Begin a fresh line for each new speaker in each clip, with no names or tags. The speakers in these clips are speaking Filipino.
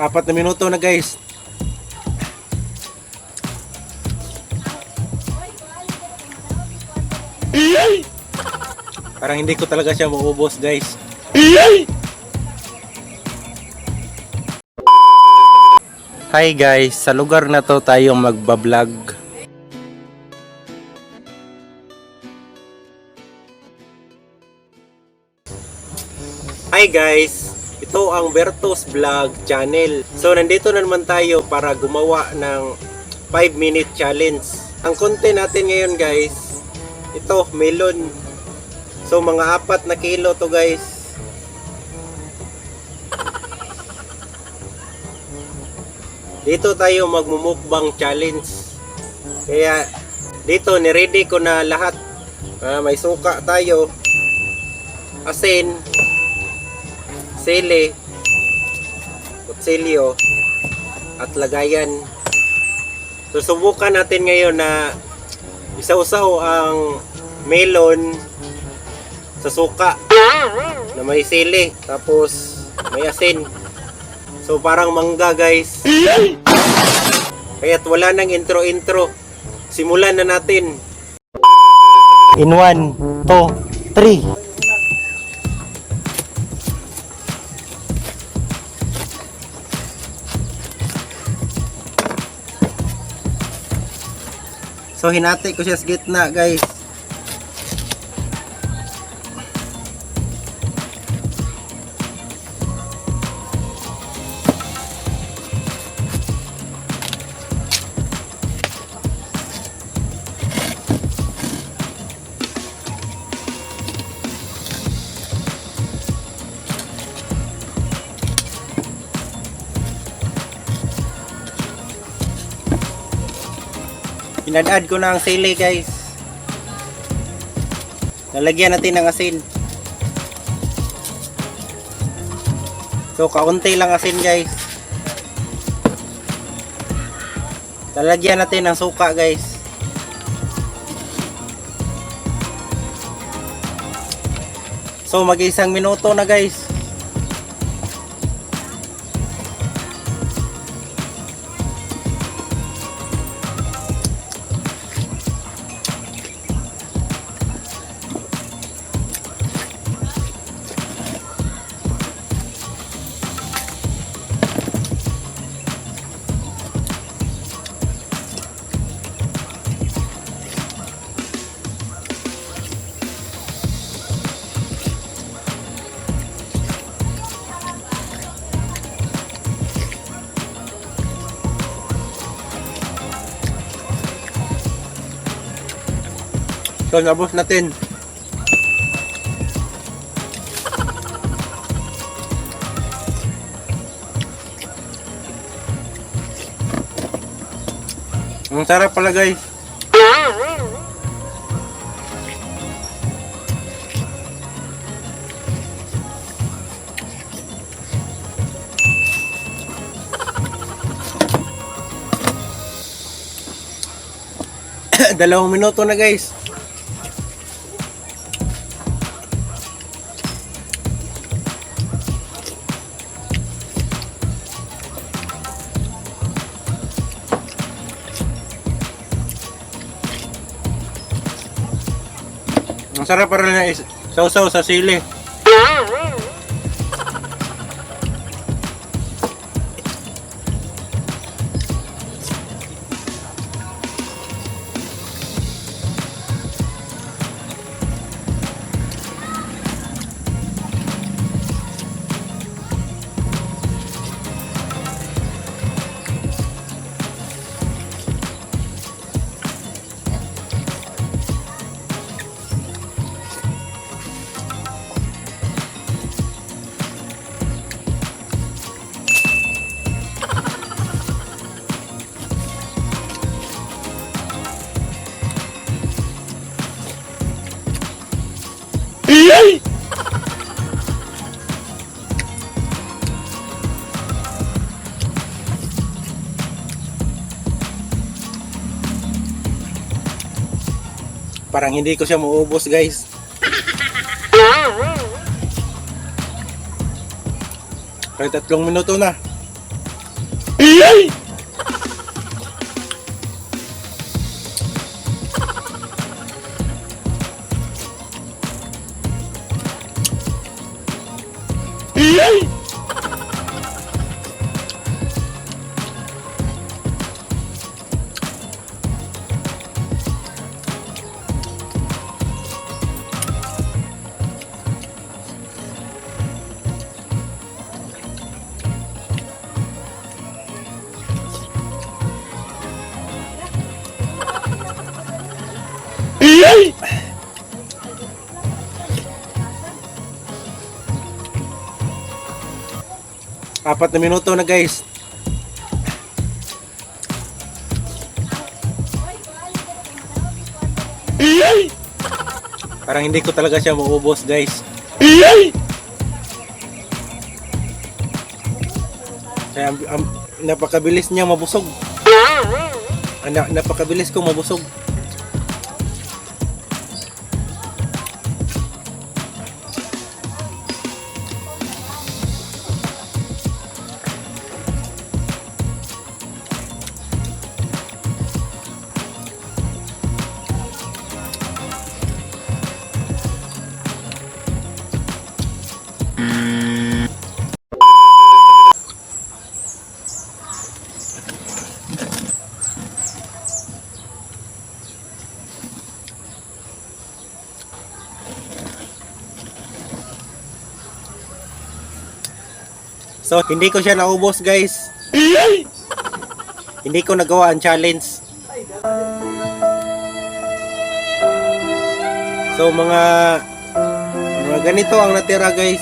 4 na minuto na guys. Parang hindi ko talaga siya maubos guys. Hi guys, sa lugar na to tayo magbablog. Hi guys, ito ang Berto's Vlog channel. So nandito na naman tayo para gumawa ng 5-minute challenge. Ang content natin ngayon guys, ito melon. So mga 4 na kilo to guys. Dito tayo magmumukbang challenge. Kaya dito ni-ready ko na lahat. May suka tayo, asin, sili, kutsilyo, at lagayan. Susubukan natin ngayon na isaw-saw ang melon sa suka na may sili, tapos may asin. So parang mangga guys. Kaya't wala nang intro. Simulan na natin. In 1, 2, 3. So hinati ko siya sa gitna guys. Pinad-add ko na ang sili guys. Lalagyan natin ng asin. So kaunti lang asin guys. Lalagyan natin ng suka guys. So mag-1 minuto na guys. So nabos natin. Ang sarap pala guys. Dalawang minuto na guys. Ang sarap para na sausaw sa sili. Parang hindi ko siya mauubos guys. Kahit 3 minuto na. Apat na minuto na guys. Parang hindi ko talaga siya maubos guys. Kaya napakabilis niya mabusog. Napakabilis ko mabusog. So, hindi ko siya naubos guys. Hindi ko nagawa ang challenge. So, mga ganito ang natira guys.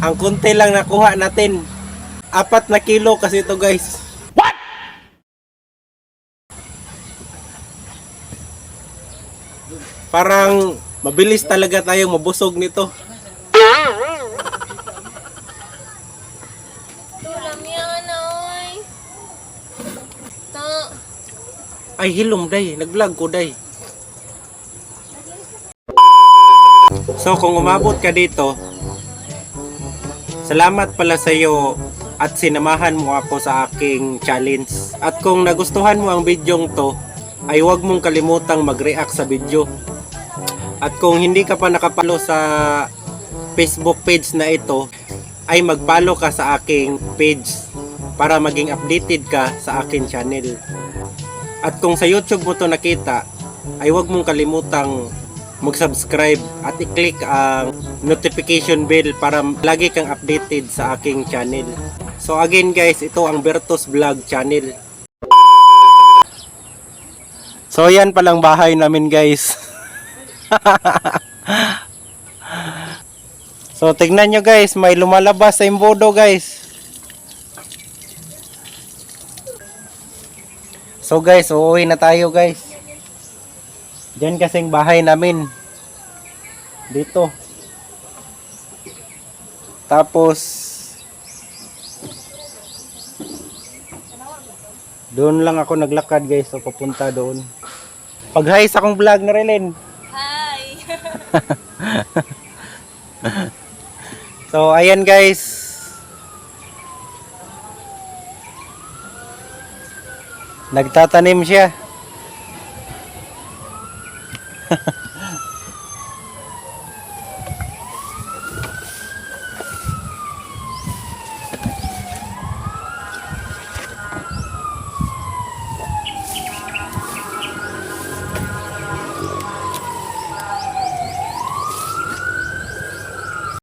Ang konti lang nakuha natin. 4 na kilo kasi ito guys. Parang mabilis talaga tayong mabusog nito.
Tulam yan, oy.
Ay, hilom day. Nag-vlog ko day. So, kung umabot ka dito, salamat pala sa iyo at sinamahan mo ako sa aking challenge. At kung nagustuhan mo ang bidyong to, ay huwag mong kalimutang mag-react sa video. At kung hindi ka pa nakapalo sa Facebook page na ito, ay mag-follow ka sa aking page para maging updated ka sa aking channel. At kung sa YouTube mo to nakita, ay huwag mong kalimutang mag-subscribe at i-click ang notification bell para lagi kang updated sa aking channel. So again guys, ito ang Bertos Vlog channel. So yan palang bahay namin guys. So tignan nyo guys, may lumalabas sa imbodo guys. So guys, uuwi na tayo guys. Diyan kasing bahay namin. Dito. Tapos doon lang ako naglakad guys, so papunta doon. Pag-hi sa akong vlog na Relin.
Hi.
So ayan guys. Nagtatanim siya.